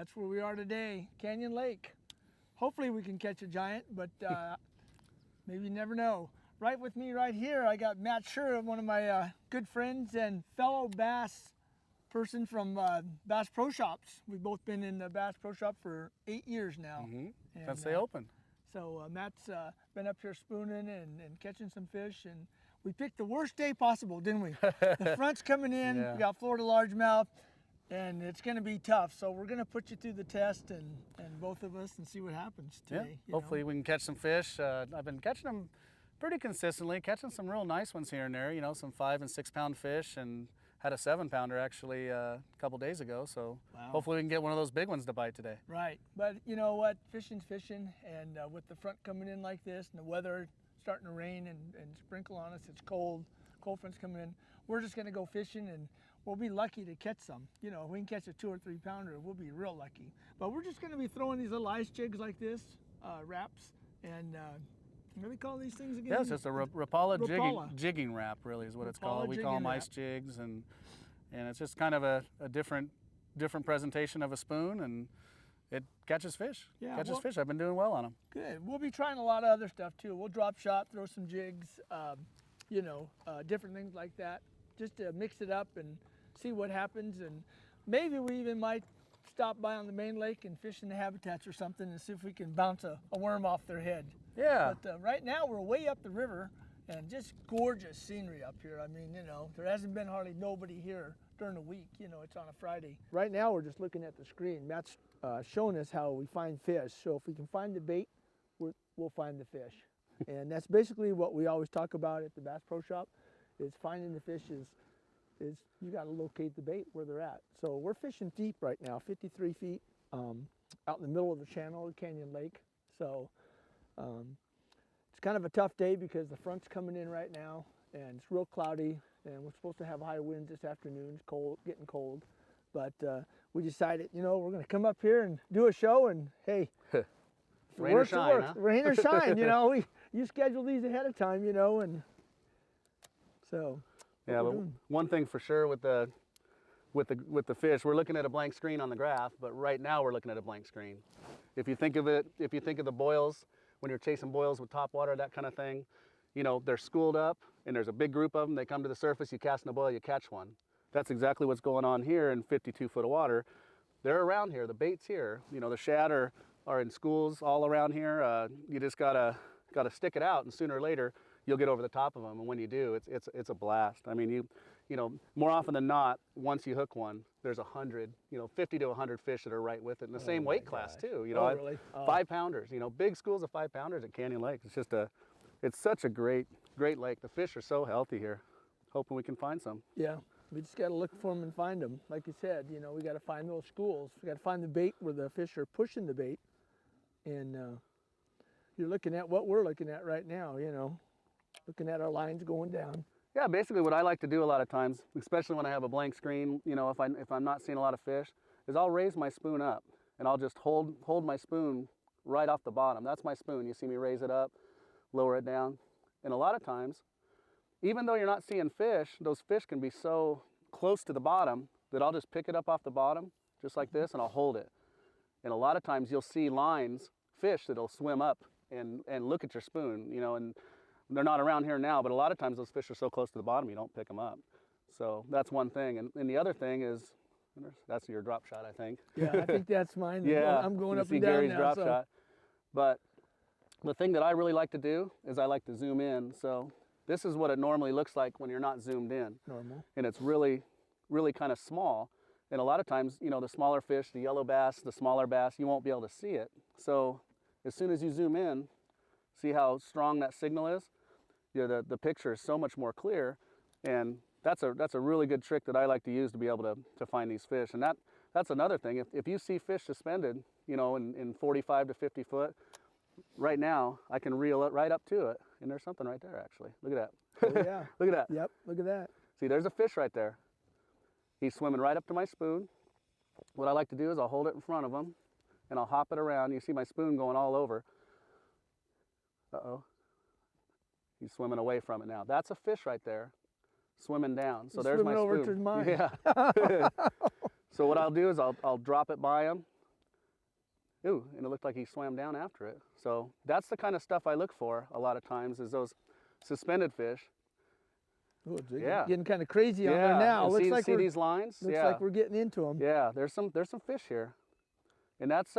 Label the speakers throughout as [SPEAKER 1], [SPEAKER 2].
[SPEAKER 1] That's where we are today, Canyon Lake. Hopefully we can catch a giant, but maybe you never know. Right with me right here, I got Matt Shura, one of my good friends and fellow bass person from Bass Pro Shops. We've both been in the Bass Pro Shop for 8 years now.
[SPEAKER 2] Since they opened.
[SPEAKER 1] So Matt's been up here spooning and catching some fish, and we picked the worst day possible, didn't we? The front's coming in, we got Florida largemouth, and it's going to be tough. So we're going to put you through the test, and both of us, and see what happens today.
[SPEAKER 2] Yeah, hopefully we can catch some fish. I've been catching them pretty consistently, catching some real nice ones here and there, you know, some 5 and 6 pound fish, and had a 7-pounder actually a couple days ago. So hopefully we can get one of those big ones to bite today.
[SPEAKER 1] Right, but you know what, fishing's fishing, and with the front coming in like this and the weather starting to rain and sprinkle on us, it's cold front's coming in, we're just going to go fishing, and we'll be lucky to catch some. You know, if we can catch a 2 or 3 pounder, we'll be real lucky. But we're just going to be throwing these little ice jigs like this, wraps, and what do we call these things again?
[SPEAKER 2] Yeah, it's just a Rapala jigging wrap, really, is what it's called. We call them ice jigs, and it's just kind of a different presentation of a spoon, and it catches fish.
[SPEAKER 1] Yeah,
[SPEAKER 2] catches fish. I've been doing well on them.
[SPEAKER 1] Good. We'll be trying a lot of other stuff too. We'll drop shot, throw some jigs, you know, different things like that, just to mix it up and see what happens. And maybe we even might stop by on the main lake and fish in the habitats or something and see if we can bounce a worm off their head.
[SPEAKER 2] Yeah.
[SPEAKER 1] But right now we're way up the river, and just gorgeous scenery up here. I mean, you know, there hasn't been hardly nobody here during the week. You know, it's on a Friday. Right now we're just looking at the screen. Matt's showing us how we find fish. So if we can find the bait, we'll find the fish. And that's basically what we always talk about at the Bass Pro Shop, is finding the fish is you got to locate the bait where they're at. So we're fishing deep right now, 53 feet out in the middle of the channel of Canyon Lake. So it's kind of a tough day because the front's coming in right now, and it's real cloudy, and we're supposed to have high winds this afternoon. It's cold, getting cold. But we decided, you know, we're going to come up here and do a show, and hey, if it
[SPEAKER 2] rain
[SPEAKER 1] works,
[SPEAKER 2] or shine,
[SPEAKER 1] it works.
[SPEAKER 2] huh?
[SPEAKER 1] Rain or shine, you know. You schedule these ahead of time, you know, and so.
[SPEAKER 2] Yeah, but one thing for sure with the fish, we're looking at a blank screen on the graph, but right now we're looking at a blank screen. If you think of the boils, when you're chasing boils with topwater, that kind of thing, you know, they're schooled up and there's a big group of them. They come to the surface, you cast in a boil, you catch one. That's exactly what's going on here in 52 foot of water. They're around here, the bait's here. You know, the shad are in schools all around here. You just gotta stick it out, and sooner or later you'll get over the top of them. And when you do, it's a blast. I mean, you know, more often than not, once you hook one, there's 100, you know, 50 to 100 fish that are right with it in the same weight class too. You know,
[SPEAKER 1] really?
[SPEAKER 2] 5 pounders. You know, big schools of 5 pounders at Canyon Lake. It's just it's such a great lake. The fish are so healthy here. Hoping we can find some.
[SPEAKER 1] Yeah, we just got to look for them and find them. Like you said, you know, we got to find those schools. We got to find the bait where the fish are pushing the bait, and you're looking at what we're looking at right now. You know, looking at our lines going down.
[SPEAKER 2] Yeah, basically what I like to do a lot of times, especially when I have a blank screen, you know, if I'm not seeing a lot of fish, is I'll raise my spoon up, and I'll just hold my spoon right off the bottom. That's my spoon. You see me raise it up, lower it down. And a lot of times, even though you're not seeing fish, those fish can be so close to the bottom that I'll just pick it up off the bottom, just like this, and I'll hold it. And a lot of times you'll see lines, fish that'll swim up and look at your spoon, you know, and they're not around here now, but a lot of times those fish are so close to the bottom you don't pick them up. So that's one thing. And the other thing is, that's your drop shot, I think.
[SPEAKER 1] Yeah, I think that's mine.
[SPEAKER 2] Yeah,
[SPEAKER 1] I'm going up
[SPEAKER 2] see
[SPEAKER 1] and down
[SPEAKER 2] Gary's
[SPEAKER 1] now.
[SPEAKER 2] drop shot. But the thing that I really like to do is I like to zoom in. So this is what it normally looks like when you're not zoomed in.
[SPEAKER 1] Normal.
[SPEAKER 2] And it's really, really kind of small. And a lot of times, you know, the smaller fish, the yellow bass, the smaller bass, you won't be able to see it. So as soon as you zoom in, see how strong that signal is? You know, the picture is so much more clear, and that's a really good trick that I like to use to be able to find these fish. And that's another thing. If you see fish suspended, you know, in 45 to 50 foot, right now I can reel it right up to it, and there's something right there actually. Look at that.
[SPEAKER 1] Oh, yeah.
[SPEAKER 2] Look at that.
[SPEAKER 1] Yep. Look at that.
[SPEAKER 2] See, there's a fish right there. He's swimming right up to my spoon. What I like to do is I'll hold it in front of him, and I'll hop it around. You see my spoon going all over. Uh-oh. He's swimming away from it now. That's a fish right there, swimming down. So there's my spoon.
[SPEAKER 1] Over to mine.
[SPEAKER 2] Yeah. So what I'll do is I'll drop it by him, ooh, and it looked like he swam down after it. So that's the kind of stuff I look for a lot of times, is those suspended fish.
[SPEAKER 1] Oh, it's
[SPEAKER 2] Yeah.
[SPEAKER 1] getting kind of crazy on there now.
[SPEAKER 2] And
[SPEAKER 1] Looks
[SPEAKER 2] see,
[SPEAKER 1] like
[SPEAKER 2] see these lines?
[SPEAKER 1] looks
[SPEAKER 2] Yeah.
[SPEAKER 1] like we're getting into them.
[SPEAKER 2] Yeah, there's some fish here. And that's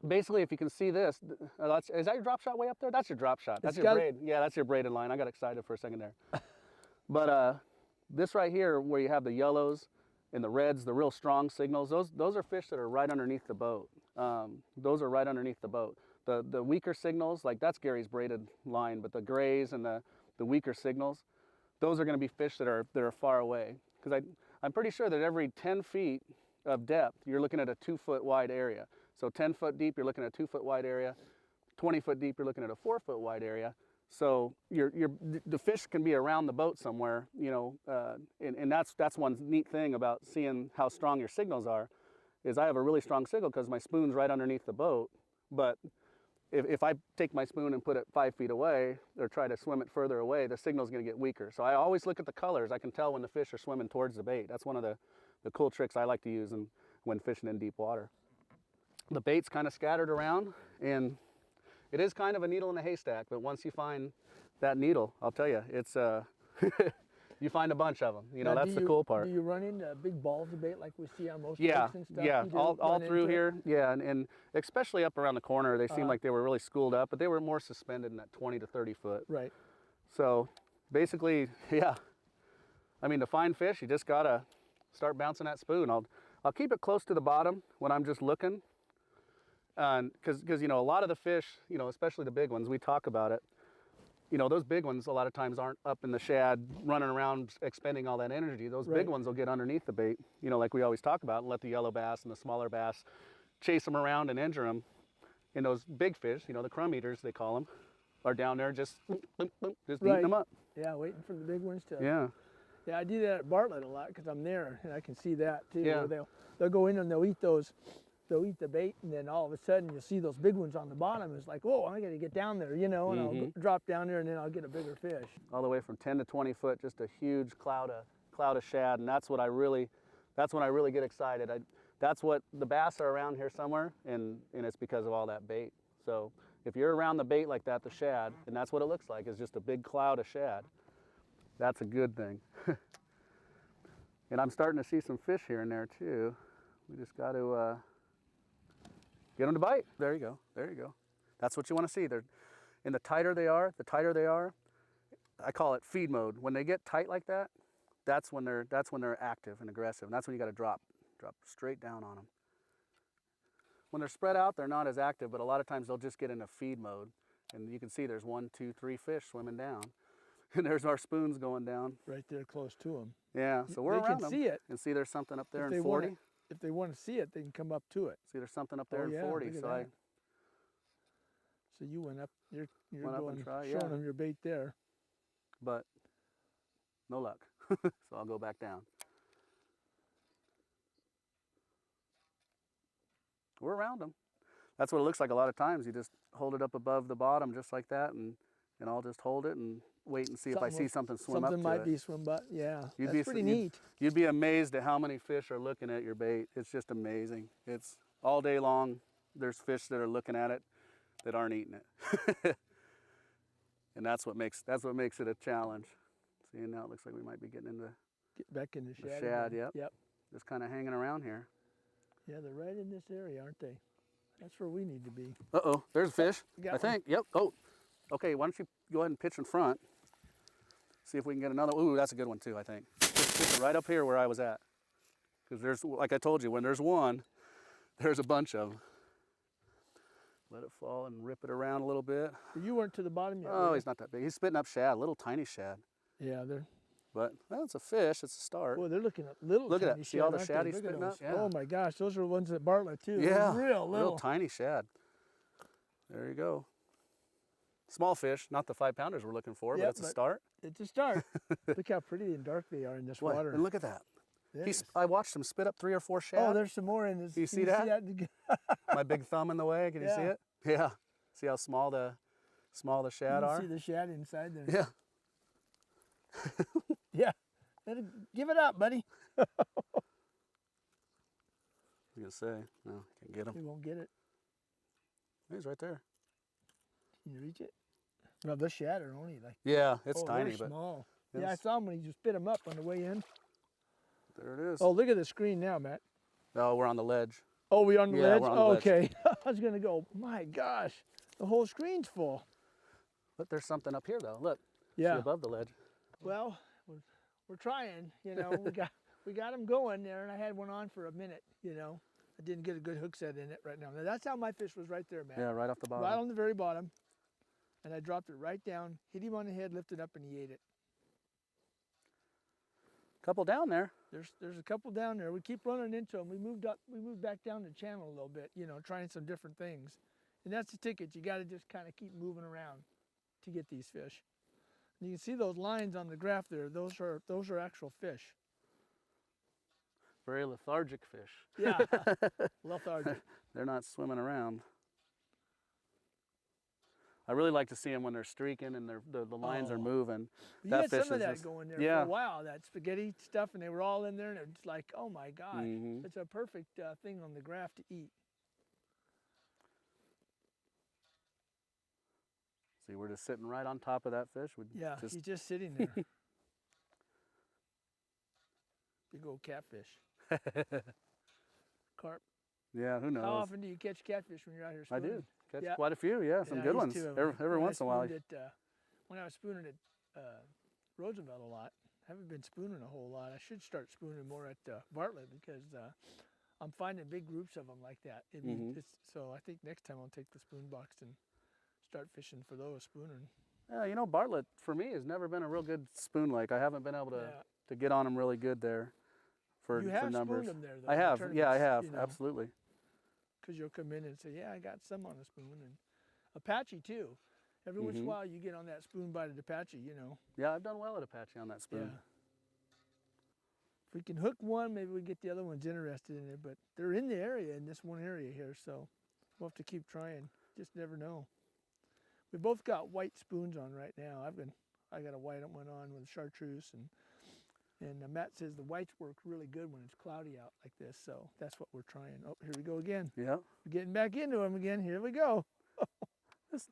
[SPEAKER 2] basically, if you can see this, is that your drop shot way up there? That's your drop shot. That's your braid. Yeah, that's your braided line. I got excited for a second there. But this right here, where you have the yellows and the reds, the real strong signals, those are fish that are right underneath the boat. Those are right underneath the boat. The weaker signals, like that's Gary's braided line, but the grays and the weaker signals, those are going to be fish that are far away. Because I'm pretty sure that every 10 feet of depth, you're looking at a 2-foot wide area. So 10 foot deep, you're looking at a 2-foot wide area. 20 foot deep, you're looking at a 4-foot wide area. So the fish can be around the boat somewhere, you know, and that's one neat thing about seeing how strong your signals are, is I have a really strong signal because my spoon's right underneath the boat. But if I take my spoon and put it 5 feet away or try to swim it further away, the signal's going to get weaker. So I always look at the colors. I can tell when the fish are swimming towards the bait. That's one of the cool tricks I like to use when fishing in deep water. The bait's kind of scattered around, and it is kind of a needle in a haystack, but once you find that needle, I'll tell you, it's you find a bunch of them. You know, that's the cool part.
[SPEAKER 1] Do you run into big balls of bait like we see on most
[SPEAKER 2] Yeah,
[SPEAKER 1] lakes and stuff?
[SPEAKER 2] yeah, all through here. Yeah, and especially up around the corner, they seemed like they were really schooled up, but they were more suspended in that 20 to 30 foot.
[SPEAKER 1] Right.
[SPEAKER 2] So basically, yeah, I mean, to find fish, you just gotta start bouncing that spoon. I'll keep it close to the bottom when I'm just looking. Because you know, a lot of the fish, you know, especially the big ones, we talk about it, you know, those big ones a lot of times aren't up in the shad running around expending all that energy. Those big ones will get underneath the bait, you know, like we always talk about, and let the yellow bass and the smaller bass chase them around and injure them. And those big fish, you know, the crumb eaters they call them, are down there just eating them up.
[SPEAKER 1] Yeah, waiting for the big ones to.
[SPEAKER 2] Yeah.
[SPEAKER 1] Yeah, I do that at Bartlett a lot because I'm there and I can see that too.
[SPEAKER 2] Yeah.
[SPEAKER 1] They'll go in and they'll eat those. They'll eat the bait, and then all of a sudden you'll see those big ones on the bottom. It's like, whoa, I got to get down there, you know, and I'll drop down there, and then I'll get a bigger fish.
[SPEAKER 2] All the way from 10 to 20 foot, just a huge cloud of shad, and that's when I really get excited. That's what the bass are around here somewhere, and it's because of all that bait. So if you're around the bait like that, the shad, and that's what it looks like, is just a big cloud of shad. That's a good thing. And I'm starting to see some fish here and there too. We just got to get them to bite. There you go. There you go. That's what you want to see. And the tighter they are, I call it feed mode. When they get tight like that, that's when they're active and aggressive. And that's when you got to drop straight down on them. When they're spread out, they're not as active, but a lot of times they'll just get into feed mode. And you can see there's 1, 2, 3 fish swimming down. And there's our spoons going down.
[SPEAKER 1] Right there close to them.
[SPEAKER 2] Yeah, so we're around them.
[SPEAKER 1] They can see it.
[SPEAKER 2] And see there's something up there in 40.
[SPEAKER 1] If they want to see it, they can come up to it.
[SPEAKER 2] See there's something up there in 40. So
[SPEAKER 1] you went up, you're
[SPEAKER 2] went
[SPEAKER 1] going,
[SPEAKER 2] up and tried,
[SPEAKER 1] showing them your bait there.
[SPEAKER 2] But no luck. So I'll go back down. We're around them. That's what it looks like a lot of times. You just hold it up above the bottom just like that, and I'll just hold it and wait and see if I see something swim up to it.
[SPEAKER 1] Something might be swim, but yeah, that's pretty neat.
[SPEAKER 2] You'd be amazed at how many fish are looking at your bait. It's just amazing. It's all day long. There's fish that are looking at it that aren't eating it. And that's what makes it a challenge. See, now it looks like we might be getting into
[SPEAKER 1] Get back in the shad.
[SPEAKER 2] Shad,
[SPEAKER 1] again.
[SPEAKER 2] yep. Just kind of hanging around here.
[SPEAKER 1] Yeah, they're right in this area, aren't they? That's where we need to be.
[SPEAKER 2] Uh-oh, there's a fish, I think.
[SPEAKER 1] One.
[SPEAKER 2] Yep. Oh, okay, why don't you go ahead and pitch in front. See if we can get another. Ooh, that's a good one too, I think. Just right up here where I was at. Because there's, like I told you, when there's one, there's a bunch of them. Let it fall and rip it around a little bit.
[SPEAKER 1] You weren't to the bottom yet.
[SPEAKER 2] Oh, he's not that big. He's spitting up shad, little tiny shad.
[SPEAKER 1] Yeah, they're.
[SPEAKER 2] But well, it's a fish. It's a start.
[SPEAKER 1] Boy, they're looking at little.
[SPEAKER 2] Look at that.
[SPEAKER 1] Shad,
[SPEAKER 2] See all the
[SPEAKER 1] aren't
[SPEAKER 2] shad
[SPEAKER 1] they?
[SPEAKER 2] he's
[SPEAKER 1] Look at
[SPEAKER 2] spitting up?
[SPEAKER 1] those.
[SPEAKER 2] Yeah.
[SPEAKER 1] Oh my gosh, those are the ones at Bartlett too.
[SPEAKER 2] Yeah,
[SPEAKER 1] They're real
[SPEAKER 2] tiny shad. There you go. Small fish, not the 5-pounders we're looking for, but it's a start.
[SPEAKER 1] It's a start. Look how pretty and dark they are in this water.
[SPEAKER 2] And look at that.
[SPEAKER 1] Yes.
[SPEAKER 2] I watched him spit up 3 or 4 shad.
[SPEAKER 1] Oh, there's some more in this.
[SPEAKER 2] Do you see that? My big thumb in the way. Can you see it? Yeah. See how small the shad are?
[SPEAKER 1] You can see the shad inside there.
[SPEAKER 2] Yeah.
[SPEAKER 1] Yeah. Give it up, buddy.
[SPEAKER 2] I was gonna say, no, can't get him.
[SPEAKER 1] We won't get it.
[SPEAKER 2] He's right there.
[SPEAKER 1] Can you reach it? No, they're shattered only. Like,
[SPEAKER 2] Yeah, it's
[SPEAKER 1] oh,
[SPEAKER 2] tiny,
[SPEAKER 1] they're
[SPEAKER 2] but
[SPEAKER 1] small.
[SPEAKER 2] yes.
[SPEAKER 1] Yeah, I saw them when you just spit them up on the way in.
[SPEAKER 2] There it is.
[SPEAKER 1] Oh, look at the screen now, Matt.
[SPEAKER 2] Oh, we're on the ledge.
[SPEAKER 1] Oh, we're on the ledge?
[SPEAKER 2] We're on the ledge.
[SPEAKER 1] Okay. I was going to go, my gosh, the whole screen's full.
[SPEAKER 2] But there's something up here, though. Look.
[SPEAKER 1] Yeah.
[SPEAKER 2] See above the ledge.
[SPEAKER 1] Well, we're trying. You know, we got them going there, and I had one on for a minute. You know, I didn't get a good hook set in it right now. Now that's how my fish was right there, Matt.
[SPEAKER 2] Yeah, right off the bottom.
[SPEAKER 1] Right on the very bottom, and I dropped it right down, hit him on the head, lifted up, and he ate it.
[SPEAKER 2] Couple down there.
[SPEAKER 1] There's a couple down there. We keep running into them. We moved back down the channel a little bit, you know, trying some different things. And that's the ticket. You got to just kind of keep moving around to get these fish. And you can see those lines on the graph there. Those are actual fish.
[SPEAKER 2] Very lethargic fish.
[SPEAKER 1] Yeah, lethargic.
[SPEAKER 2] They're not swimming around. I really like to see them when they're streaking and the lines are moving.
[SPEAKER 1] You
[SPEAKER 2] That
[SPEAKER 1] had
[SPEAKER 2] fish
[SPEAKER 1] some of
[SPEAKER 2] is
[SPEAKER 1] that
[SPEAKER 2] just,
[SPEAKER 1] going there
[SPEAKER 2] yeah.
[SPEAKER 1] for a while, that spaghetti stuff, and they were all in there, and it's like, oh my gosh, it's a perfect thing on the graph to eat.
[SPEAKER 2] See, we're just sitting right on top of that fish.
[SPEAKER 1] Yeah, he's just sitting there. Big old catfish. Carp.
[SPEAKER 2] Yeah, who knows?
[SPEAKER 1] How often do you catch catfish when you're out here
[SPEAKER 2] I
[SPEAKER 1] spooning?
[SPEAKER 2] do. Catch quite a few, yeah, some good ones. Every once in a while.
[SPEAKER 1] When I was spooning at Roosevelt a lot, I haven't been spooning a whole lot. I should start spooning more at Bartlett because I'm finding big groups of them like that. So I think next time I'll take the spoon box and start fishing for those spooning.
[SPEAKER 2] Yeah, you know, Bartlett for me has never been a real good spoon lake. I haven't been able to get on them really good there for numbers. You have
[SPEAKER 1] spooned them there, though.
[SPEAKER 2] I have, yeah, I have, you know, absolutely.
[SPEAKER 1] Because you'll come in and say, yeah, I got some on a spoon. And Apache too. Every once in a while you get on that spoon bite Apache, you know.
[SPEAKER 2] Yeah, I've done well at Apache on that spoon.
[SPEAKER 1] Yeah. If we can hook one, maybe we get the other ones interested in it. But they're in the area, in this one area here, so we'll have to keep trying. Just never know. We both got white spoons on right now. I got a white one on with a chartreuse, and Matt says the whites work really good when it's cloudy out like this, so that's what we're trying. Oh, here we go again.
[SPEAKER 2] Yeah.
[SPEAKER 1] We're getting back into them again. Here we go.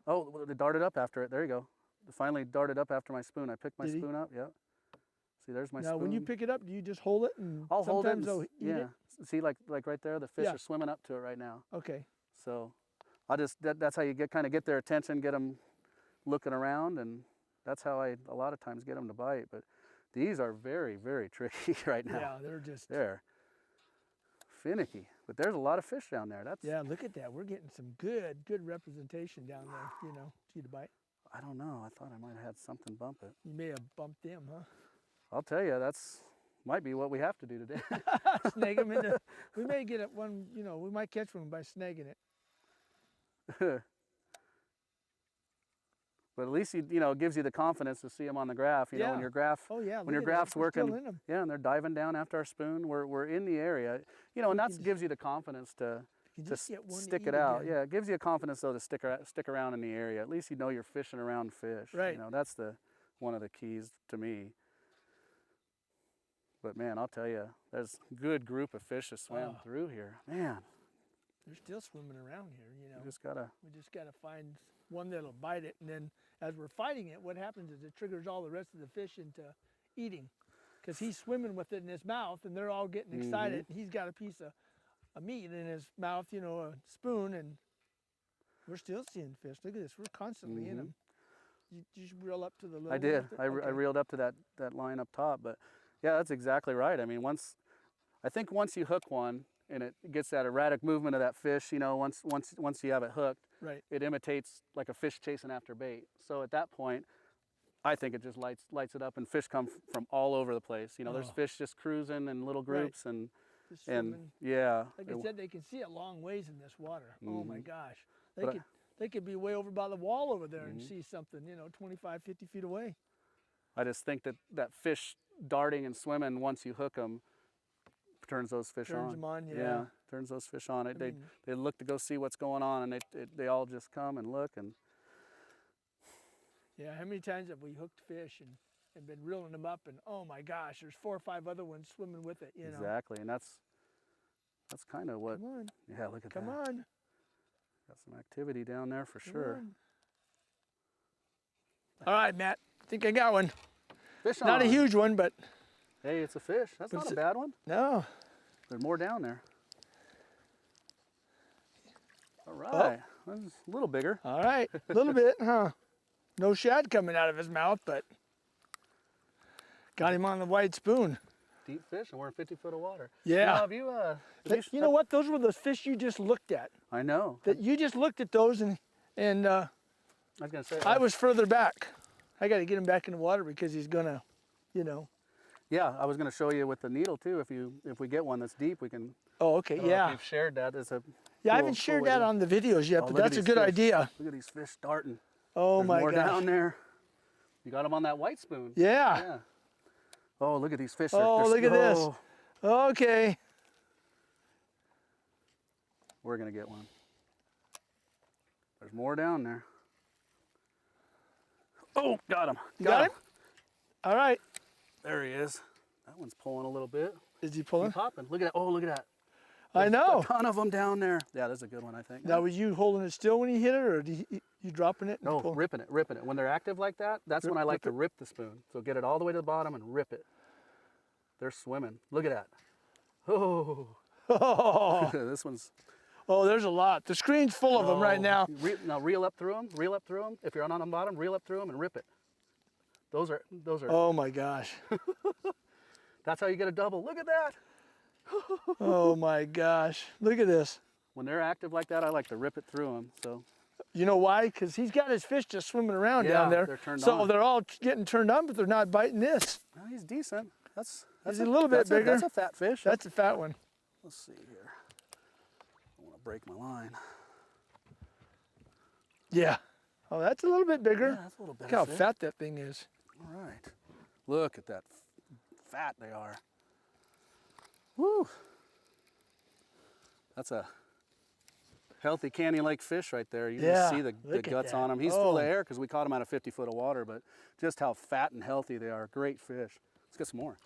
[SPEAKER 2] Oh, it darted up after it. There you go. It finally darted up after my spoon. I picked my spoon up. Yeah. See, there's my spoon.
[SPEAKER 1] Now, when you pick it up, do you just hold it and
[SPEAKER 2] I'll hold it.
[SPEAKER 1] they'll eat it?
[SPEAKER 2] See, like right there, the fish are swimming up to it right now.
[SPEAKER 1] Okay.
[SPEAKER 2] So, that's how you kind of get their attention, get them looking around, and that's how I a lot of times get them to bite. But these are very, very tricky right now.
[SPEAKER 1] Yeah,
[SPEAKER 2] they're finicky. But there's a lot of fish down there.
[SPEAKER 1] Yeah, look at that. We're getting some good representation down there. You know, see the bite?
[SPEAKER 2] I don't know. I thought I might have had something bump it.
[SPEAKER 1] You may have bumped them, huh?
[SPEAKER 2] I'll tell you, might be what we have to do today.
[SPEAKER 1] Snag them into. We may get it one. You know, we might catch one by snagging it.
[SPEAKER 2] But at least it gives you the confidence to see them on the graph. You know, when your graph, when your graph's working, and they're diving down after our spoon. We're in the area. You know, and that gives you the confidence to stick it out. Yeah, it gives you a confidence though to stick around in the area. At least you know you're fishing around fish.
[SPEAKER 1] Right.
[SPEAKER 2] You know, that's one of the keys to me. But man, I'll tell you, there's a good group of fish that swam through here. Man,
[SPEAKER 1] they're still swimming around here. You know,
[SPEAKER 2] we just gotta
[SPEAKER 1] find one that'll bite it, and then as we're fighting it, what happens is it triggers all the rest of the fish into eating, because he's swimming with it in his mouth, and they're all getting excited. And he's got a piece of meat in his mouth, you know, a spoon, and we're still seeing fish. Look at this, we're constantly in them. You just reel up to the little.
[SPEAKER 2] I did. I reeled up to that line up top, but yeah, that's exactly right. I mean, I think once you hook one and it gets that erratic movement of that fish, you know, once you have it hooked,
[SPEAKER 1] right,
[SPEAKER 2] it imitates like a fish chasing after bait. So at that point, I think it just lights it up, and fish come from all over the place. You know, there's fish just cruising in little groups, and yeah.
[SPEAKER 1] Like I said, they can see a long ways in this water. Oh my gosh, they could be way over by the wall over there and see something, you know, 25, 50 feet away.
[SPEAKER 2] I just think that fish darting and swimming, once you hook them, turns those fish on.
[SPEAKER 1] Turns them on,
[SPEAKER 2] yeah. Turns those fish on. They look to go see what's going on, and they all just come and look. And
[SPEAKER 1] yeah, how many times have we hooked fish and been reeling them up, and oh my gosh, there's 4 or 5 other ones swimming with it, you know?
[SPEAKER 2] Exactly, and That's kind of what.
[SPEAKER 1] Come on.
[SPEAKER 2] Yeah, look at
[SPEAKER 1] Come
[SPEAKER 2] that.
[SPEAKER 1] on.
[SPEAKER 2] Got some activity down there for
[SPEAKER 1] Come
[SPEAKER 2] sure.
[SPEAKER 1] on. All right, Matt. I think I got one.
[SPEAKER 2] Fish on.
[SPEAKER 1] Not a huge one, but
[SPEAKER 2] Hey, it's a fish. That's not a bad one.
[SPEAKER 1] no.
[SPEAKER 2] There's more down there. All right. That's a little bigger.
[SPEAKER 1] All right. A little bit, huh? No shad coming out of his mouth, but got him on the white spoon.
[SPEAKER 2] Deep fish, and we're in 50 foot of water.
[SPEAKER 1] Yeah.
[SPEAKER 2] Have you,
[SPEAKER 1] You know what? Those were the fish you just looked at.
[SPEAKER 2] I know.
[SPEAKER 1] That you just looked at those, and
[SPEAKER 2] I was gonna say.
[SPEAKER 1] I was further back. I got to get him back in the water because he's gonna, you know.
[SPEAKER 2] Yeah, I was gonna show you with the needle too. If we get one that's deep, we can.
[SPEAKER 1] Oh, okay.
[SPEAKER 2] I don't know
[SPEAKER 1] Yeah.
[SPEAKER 2] if you've shared that as a.
[SPEAKER 1] Yeah, I
[SPEAKER 2] cool-
[SPEAKER 1] haven't shared
[SPEAKER 2] cool way
[SPEAKER 1] that
[SPEAKER 2] to-
[SPEAKER 1] on the videos yet,
[SPEAKER 2] Oh,
[SPEAKER 1] but
[SPEAKER 2] look at
[SPEAKER 1] that's a
[SPEAKER 2] these
[SPEAKER 1] good
[SPEAKER 2] fish.
[SPEAKER 1] idea.
[SPEAKER 2] Look at these fish starting.
[SPEAKER 1] Oh
[SPEAKER 2] There's
[SPEAKER 1] my
[SPEAKER 2] more
[SPEAKER 1] gosh.
[SPEAKER 2] down there. You got them on that white spoon.
[SPEAKER 1] Yeah.
[SPEAKER 2] Yeah. Oh, look at these fish.
[SPEAKER 1] Oh, look at this.
[SPEAKER 2] Oh,
[SPEAKER 1] Okay.
[SPEAKER 2] we're gonna get one. There's more down there. Oh, got him.
[SPEAKER 1] You got him? All right.
[SPEAKER 2] There he is. That one's pulling a little bit.
[SPEAKER 1] Is he
[SPEAKER 2] Keep
[SPEAKER 1] pulling?
[SPEAKER 2] popping. Look at that. Oh, look at that.
[SPEAKER 1] I
[SPEAKER 2] There's
[SPEAKER 1] know.
[SPEAKER 2] A ton of them down there. Yeah, that's a good one, I think.
[SPEAKER 1] Now, was you holding it still when you hit it, or you dropping it? And
[SPEAKER 2] No,
[SPEAKER 1] pull?
[SPEAKER 2] ripping it. When they're active like that, that's when I like to rip the spoon. So get it all the way to the bottom and rip it. They're swimming. Look at that. Oh,
[SPEAKER 1] Oh,
[SPEAKER 2] this one's.
[SPEAKER 1] oh, there's a lot. The screen's full of them right now.
[SPEAKER 2] Now reel up through them. Reel up through them. If you're on the bottom, reel up through them and rip it. Those are.
[SPEAKER 1] Oh my gosh.
[SPEAKER 2] That's how you get a double. Look at that.
[SPEAKER 1] Oh my gosh. Look at this.
[SPEAKER 2] When they're active like that, I like to rip it through them. So.
[SPEAKER 1] You know why? Because he's got his fish just swimming around
[SPEAKER 2] Yeah,
[SPEAKER 1] down there.
[SPEAKER 2] they're turned
[SPEAKER 1] so
[SPEAKER 2] on.
[SPEAKER 1] they're all getting turned on, but they're not biting this.
[SPEAKER 2] Well, he's decent. That's
[SPEAKER 1] He's a little bit bigger.
[SPEAKER 2] That's a fat fish.
[SPEAKER 1] That's a fat one.
[SPEAKER 2] Let's see here. I want to break my line.
[SPEAKER 1] Yeah. Oh, that's a little bit bigger.
[SPEAKER 2] Yeah, that's a little bit.
[SPEAKER 1] Look how fat that thing is.
[SPEAKER 2] All right. Look at that fat they are. Woo. That's a healthy Canyon Lake fish right there. You
[SPEAKER 1] Yeah,
[SPEAKER 2] just see the
[SPEAKER 1] look at
[SPEAKER 2] guts
[SPEAKER 1] that.
[SPEAKER 2] on him. He's full of
[SPEAKER 1] Oh.
[SPEAKER 2] air because we caught him out of 50 foot of water, but just how fat and healthy they are. Great fish. Let's get some more.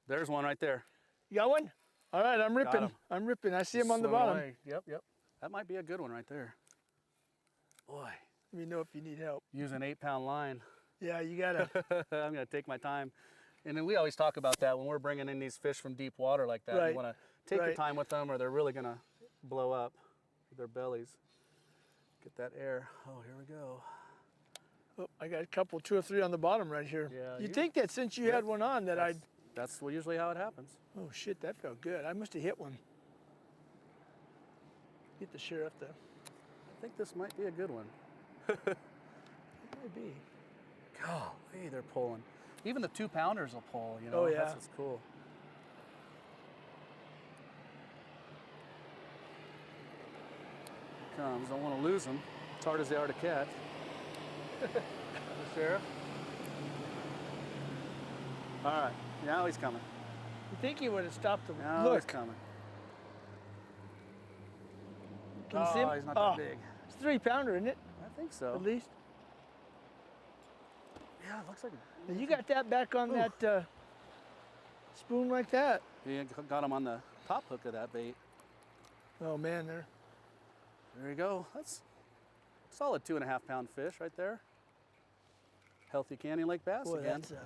[SPEAKER 2] There's one right there.
[SPEAKER 1] You got one? All right, I'm ripping.
[SPEAKER 2] him.
[SPEAKER 1] I'm ripping. I see him on the
[SPEAKER 2] Swimming
[SPEAKER 1] bottom.
[SPEAKER 2] away. Yep. That might be a good one right there. Boy,
[SPEAKER 1] Let me know if you need help.
[SPEAKER 2] use an 8-pound line.
[SPEAKER 1] Yeah, you gotta.
[SPEAKER 2] I'm gonna take my time. And then we always talk about that when we're bringing in these fish from deep water like that.
[SPEAKER 1] Right,
[SPEAKER 2] You wanna take your
[SPEAKER 1] right.
[SPEAKER 2] time with them or they're really gonna blow up their bellies. Get that air. Oh, here we go.
[SPEAKER 1] Oh, I got a couple, 2 or 3 on the bottom right here.
[SPEAKER 2] Yeah,
[SPEAKER 1] You'd
[SPEAKER 2] you-
[SPEAKER 1] think that since you had one on that I'd.
[SPEAKER 2] That's usually how it happens.
[SPEAKER 1] Oh shit, that felt good. I must have hit one. Get the sheriff to.
[SPEAKER 2] I think this might be a good one.
[SPEAKER 1] Maybe.
[SPEAKER 2] Golly, they're pulling. Even the 2-pounders will pull, you know.
[SPEAKER 1] Oh, yeah.
[SPEAKER 2] That's what's cool. Here comes. Don't want to lose them. As hard as they are to catch. The sheriff. All right. Now he's coming.
[SPEAKER 1] You think he would have stopped him?
[SPEAKER 2] Now
[SPEAKER 1] Look,
[SPEAKER 2] he's coming.
[SPEAKER 1] can you see him?
[SPEAKER 2] He's not
[SPEAKER 1] Oh,
[SPEAKER 2] that big.
[SPEAKER 1] it's a 3-pounder, isn't it?
[SPEAKER 2] I think so.
[SPEAKER 1] At least.
[SPEAKER 2] Yeah, it looks like
[SPEAKER 1] Now you got that back on that spoon like that.
[SPEAKER 2] he got him on the top hook of that bait.
[SPEAKER 1] Oh man,
[SPEAKER 2] There you go. That's a solid 2.5-pound fish right there. Healthy Canyon Lake bass
[SPEAKER 1] boy,
[SPEAKER 2] again.
[SPEAKER 1] that's a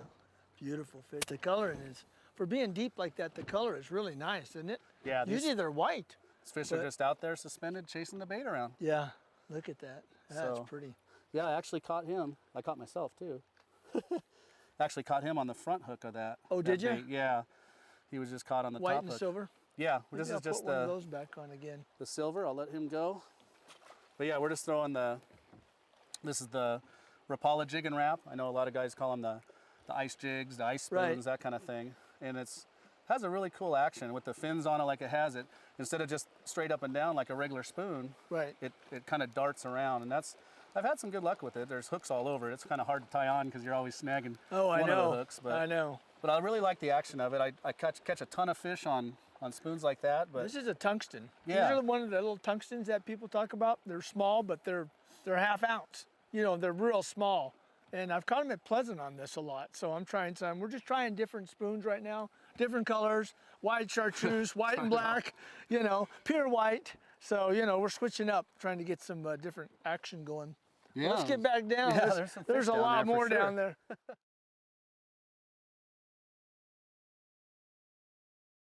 [SPEAKER 1] beautiful fish. The coloring is, for being deep like that, the color is really nice, isn't it?
[SPEAKER 2] Yeah,
[SPEAKER 1] Usually they're white.
[SPEAKER 2] these fish are
[SPEAKER 1] but-
[SPEAKER 2] just out there suspended chasing the bait around.
[SPEAKER 1] Yeah, look at that. That's
[SPEAKER 2] So-
[SPEAKER 1] pretty.
[SPEAKER 2] Yeah, I actually caught him. I caught myself too. Actually caught him on the front hook of that.
[SPEAKER 1] Oh,
[SPEAKER 2] that
[SPEAKER 1] did ya?
[SPEAKER 2] bait. Yeah. He was just caught on the
[SPEAKER 1] White
[SPEAKER 2] top
[SPEAKER 1] and
[SPEAKER 2] hook.
[SPEAKER 1] silver.
[SPEAKER 2] Yeah,
[SPEAKER 1] Maybe
[SPEAKER 2] this
[SPEAKER 1] I'll
[SPEAKER 2] is just
[SPEAKER 1] put one of
[SPEAKER 2] the
[SPEAKER 1] those back on again.
[SPEAKER 2] silver. I'll let him go. But yeah, we're just throwing this is the Rapala jig and wrap. I know a lot of guys call them the ice jigs, the ice spoons,
[SPEAKER 1] Right.
[SPEAKER 2] that kind of thing. And has a really cool action with the fins on it like it has it. Instead of just straight up and down like a regular spoon,
[SPEAKER 1] Right.
[SPEAKER 2] it kind of darts around. And I've had some good luck with it. There's hooks all over it. It's kind of hard to tie on because you're always snagging
[SPEAKER 1] Oh, I
[SPEAKER 2] one
[SPEAKER 1] know.
[SPEAKER 2] of the hooks. But
[SPEAKER 1] I know.
[SPEAKER 2] I really like the action of it. I catch a ton of fish on spoons like that. But
[SPEAKER 1] This is a tungsten.
[SPEAKER 2] Yeah.
[SPEAKER 1] These are one of the little tungstens that people talk about. They're small, but they're half ounce. You know, they're real small. And I've caught them at Pleasant on this a lot, so I'm trying some. We're just trying different spoons right now, different colors, white chartreuse, white and black, you know, pure white. So, you know, we're switching up, trying to get some different action going.
[SPEAKER 2] Yeah.
[SPEAKER 1] Let's get back down.
[SPEAKER 2] Yeah, there's some
[SPEAKER 1] There's
[SPEAKER 2] fish
[SPEAKER 1] a
[SPEAKER 2] down
[SPEAKER 1] lot
[SPEAKER 2] there for
[SPEAKER 1] more
[SPEAKER 2] sure.
[SPEAKER 1] down there.